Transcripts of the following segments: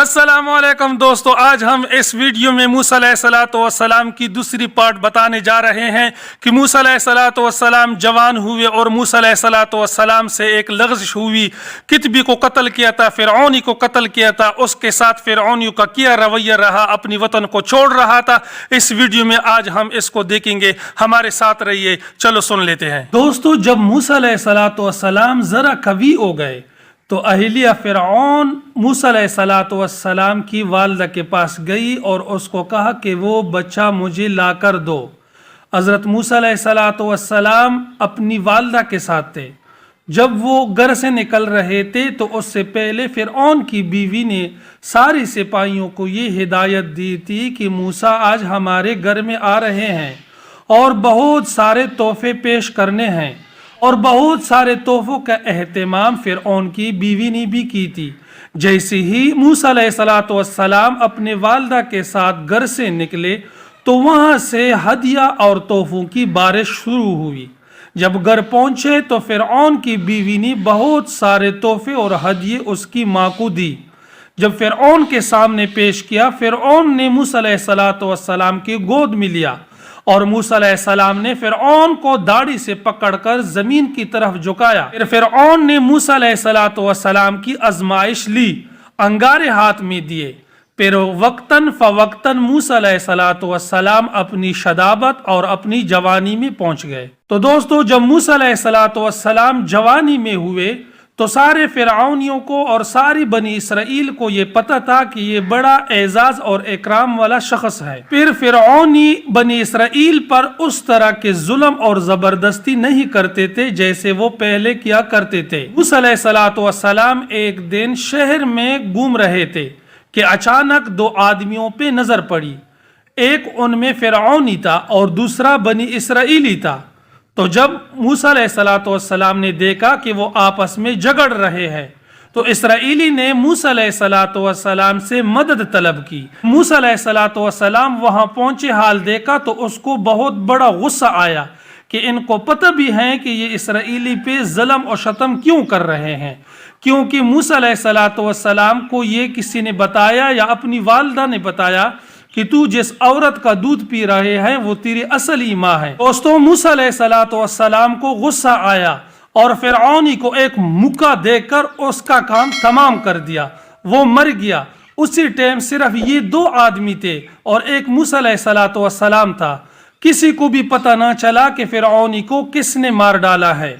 السلام علیکم دوستو، آج ہم اس ویڈیو میں موسیٰ علیہ السلام کی دوسری پارٹ بتانے جا رہے ہیں کہ موسیٰ علیہ السلام جوان ہوئے اور موسیٰ علیہ السلام سے ایک لغزش ہوئی، کتبی کو قتل کیا تھا، فرعونی کو قتل کیا تھا، اس کے ساتھ فرعونیوں کا کیا رویہ رہا، اپنی وطن کو چھوڑ رہا تھا۔ اس ویڈیو میں آج ہم اس کو دیکھیں گے، ہمارے ساتھ رہیے، چلو سن لیتے ہیں۔ دوستو، جب موسیٰ علیہ السلام ذرا قوی ہو گئے تو اہلیہ فرعون موسیٰ علیہ السلام کی والدہ کے پاس گئی اور اس کو کہا کہ وہ بچہ مجھے لا کر دو۔ حضرت موسیٰ علیہ السلام اپنی والدہ کے ساتھ تھے۔ جب وہ گھر سے نکل رہے تھے تو اس سے پہلے فرعون کی بیوی نے ساری سپاہیوں کو یہ ہدایت دی تھی کہ موسیٰ آج ہمارے گھر میں آ رہے ہیں اور بہت سارے تحفے پیش کرنے ہیں، اور بہت سارے تحفوں کا اہتمام فرعون کی بیوی نے بھی کی تھی۔ جیسے ہی موسیٰ علیہ السلام اپنے والدہ کے ساتھ گھر سے نکلے تو وہاں سے ہدیہ اور تحفوں کی بارش شروع ہوئی۔ جب گھر پہنچے تو فرعون کی بیوی نے بہت سارے تحفے اور ہدیے اس کی ماں کو دی۔ جب فرعون کے سامنے پیش کیا، فرعون نے موسیٰ علیہ السلام کی گود میں لیا اور موسیٰ علیہ السلام نے فرعون کو داڑھی سے پکڑ کر زمین کی طرف جھکایا۔ پھر فرعون نے موسیٰ علیہ السلام کی آزمائش لی، انگارے ہاتھ میں دیے۔ پھر وقتاً فوقتاً موسیٰ علیہ السلام اپنی شدابت اور اپنی جوانی میں پہنچ گئے۔ تو دوستو، جب موسیٰ علیہ السلام جوانی میں ہوئے تو سارے فرعونیوں کو اور ساری بنی اسرائیل کو یہ پتہ تھا کہ یہ بڑا اعزاز اور اکرام والا شخص ہے۔ پھر فرعونی بنی اسرائیل پر اس طرح کے ظلم اور زبردستی نہیں کرتے تھے جیسے وہ پہلے کیا کرتے تھے۔ موسیٰ علیہ السلام ایک دن شہر میں گھوم رہے تھے کہ اچانک دو آدمیوں پہ نظر پڑی، ایک ان میں فرعونی تھا اور دوسرا بنی اسرائیلی تھا۔ تو جب موسیٰ علیہ السلام نے دیکھا کہ وہ آپس میں جھگڑ رہے ہیں تو اسرائیلی نے موسیٰ علیہ السلام سے مدد طلب کی۔ موسیٰ علیہ السلام وہاں پہنچے، حال دیکھا تو اس کو بہت بڑا غصہ آیا کہ ان کو پتہ بھی ہے کہ یہ اسرائیلی پہ ظلم و شتم کیوں کر رہے ہیں، کیونکہ موسیٰ علیہ السلام کو یہ کسی نے بتایا یا اپنی والدہ نے بتایا کہ تو جس عورت کا دودھ پی رہے ہیں وہ تیری اصلی ماں ہے۔ دوستو، موسیٰ علیہ السلام کو غصہ آیا اور فرعونی کو ایک مکہ دے کر اس کا کام تمام کر دیا، وہ مر گیا۔ اسی ٹائم صرف یہ دو آدمی تھے اور ایک موسیٰ علیہ السلام تھا۔ کسی کو بھی پتہ نہ چلا کہ فرعونی کو کس نے مار ڈالا ہے۔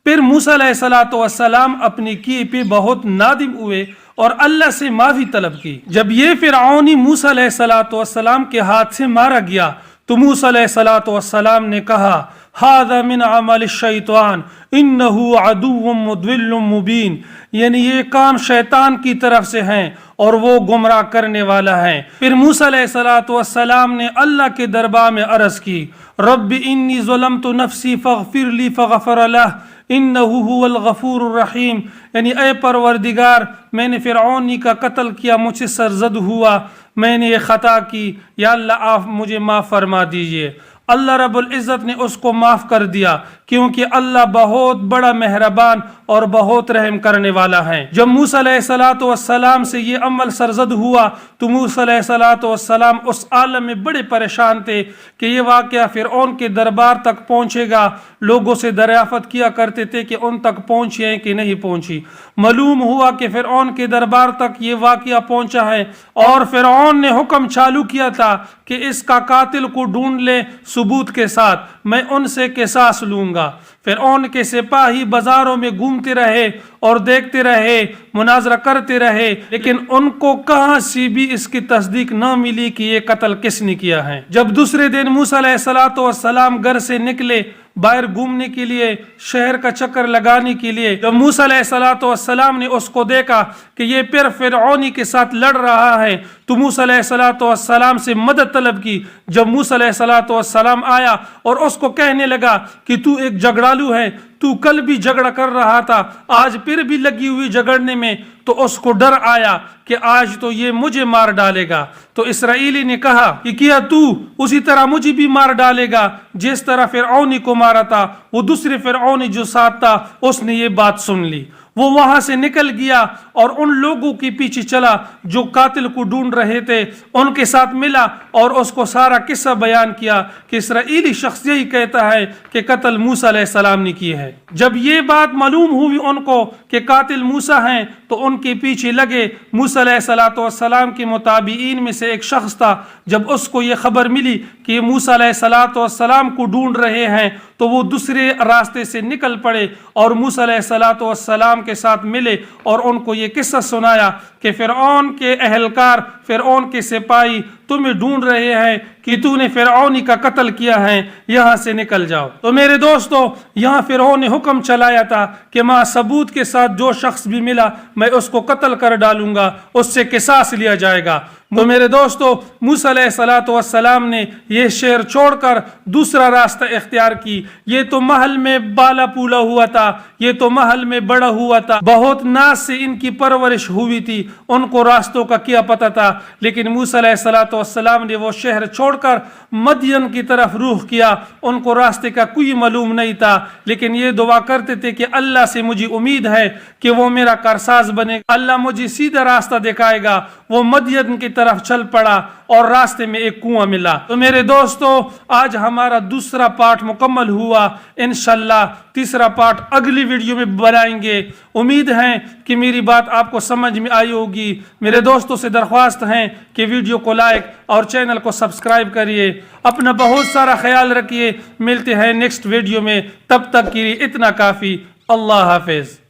پھر موسیٰ علیہ السلام اپنی کی پہ بہت نادم ہوئے اور اللہ سے معافی طلب کی۔ جب یہ فرعونی موسیٰ علیہ السلام کے ہاتھ سے مارا گیا تو موسیٰ علیہ السلام نے کہا، ھذا من عمل الشیطان انہ عدو مضل مبین، یعنی یہ کام شیطان کی طرف سے ہیں اور وہ گمراہ کرنے والا ہے۔ پھر موسیٰ علیہ السلام نے اللہ کے دربار میں عرض کی، رب انی ظلمت نفسی فاغفر لی فغفر لہ انہ هو الغفور الرحیم، یعنی اے پروردگار، میں نے فرعونی کا قتل کیا، مجھ سے سرزد ہوا، میں نے یہ خطا کی، یا اللہ آپ مجھے معاف فرما دیجئے۔ اللہ رب العزت نے اس کو معاف کر دیا کیونکہ اللہ بہت بڑا مہربان اور بہت رحم کرنے والا ہے۔ جب موسیٰ علیہ السلام سے یہ عمل سرزد ہوا تو موسیٰ علیہ السلام اس عالم میں بڑے پریشان تھے کہ یہ واقعہ فرعون کے دربار تک پہنچے گا۔ لوگوں سے دریافت کیا کرتے تھے کہ ان تک پہنچی ہے کہ نہیں پہنچی۔ معلوم ہوا کہ فرعون کے دربار تک یہ واقعہ پہنچا ہے اور فرعون نے حکم چالو کیا تھا کہ اس کا قاتل کو ڈھونڈ لے ثبوت کے ساتھ، میں ان سے قصاص لوں گا۔ فرعون کے سپاہی بازاروں میں گھومتے رہے اور دیکھتے رہے، مناظرہ کرتے رہے، لیکن ان کو کہاں سے بھی اس کی تصدیق نہ ملی کہ یہ قتل کس نے کیا ہے۔ جب دوسرے دن موسیٰ علیہ السلام گھر سے نکلے باہر گھومنے کے لیے، شہر کا چکر لگانے کے لیے، جب موسیٰ علیہ السلام نے اس کو دیکھا کہ یہ پھر فرعونی کے ساتھ لڑ رہا ہے تو موسیٰ علیہ السلام سے مدد طلب کی۔ جب موسیٰ علیہ السلام آیا اور اس کو کہنے لگا کہ تو ایک جھگڑالو ہے، تو کل بھی جھگڑا کر رہا تھا، آج پھر بھی لگی ہوئی جھگڑنے میں، تو اس کو ڈر آیا کہ آج تو یہ مجھے مار ڈالے گا۔ تو اسرائیلی نے کہا کہ کیا تو اسی طرح مجھے بھی مار ڈالے گا جس طرح فرعونی کو مارا تھا؟ وہ دوسرے فرعونی جو ساتھ تھا اس نے یہ بات سن لی، وہ وہاں سے نکل گیا اور ان لوگوں کے پیچھے چلا جو قاتل کو ڈھونڈ رہے تھے، ان کے ساتھ ملا اور اس کو سارا قصہ بیان کیا کہ اسرائیلی شخص یہی کہتا ہے کہ قتل موسیٰ علیہ السلام نے کی ہے۔ جب یہ بات معلوم ہوئی ان کو کہ قاتل موسیٰ ہیں تو ان کے پیچھے لگے۔ موسیٰ علیہ السلام کے متابعین میں سے ایک شخص تھا، جب اس کو یہ خبر ملی کہ موسیٰ علیہ السلام کو ڈھونڈ رہے ہیں تو وہ دوسرے راستے سے نکل پڑے اور موسیٰ علیہ السلام کے ساتھ ملے اور ان کو یہ قصہ سنایا کہ فرعون کے اہلکار، فرعون کے سپاہی تمہیں ڈھونڈ رہے ہیں کہ تو نے فرعونی کا قتل کیا ہے، یہاں سے نکل جاؤ۔ تو میرے دوستو، یہاں فرعون نے حکم چلایا تھا کہ ماں ثبوت کے ساتھ جو شخص بھی ملا میں اس کو قتل کر ڈالوں گا، اس سے قصاص لیا جائے گا۔ تو میرے دوستو، موسیٰ علیہ السلام نے یہ شہر چھوڑ کر دوسرا راستہ اختیار کی۔ یہ تو محل میں بالا پولا ہوا تھا، یہ تو محل میں بڑا ہوا تھا، بہت ناز سے ان کی پرورش ہوئی تھی، ان کو راستوں کا کیا پتہ تھا۔ لیکن موسیٰ علیہ السلام نے وہ شہر چھوڑ کر مدین کی طرف رخ کیا، ان کو راستے کا کوئی معلوم نہیں تھا، لیکن یہ دعا کرتے تھے کہ اللہ سے مجھے امید ہے کہ وہ میرا کارساز بنے، اللہ مجھے سیدھا راستہ دکھائے گا۔ وہ مدین کی طرف چل پڑا اور راستے میں ایک کنواں ملا۔ تو میرے دوستو، آج ہمارا دوسرا پارٹ مکمل ہوا، انشاءاللہ تیسرا پارٹ اگلی ویڈیو میں بنائیں گے۔ امید ہے کہ میری بات آپ کو سمجھ میں آئی ہوگی۔ میرے دوستوں سے درخواست ہے کہ ویڈیو کو لائک اور چینل کو سبسکرائب کریے۔ اپنا بہت سارا خیال رکھیے، ملتے ہیں نیکسٹ ویڈیو میں، تب تک کے لیے اتنا کافی۔ اللہ حافظ۔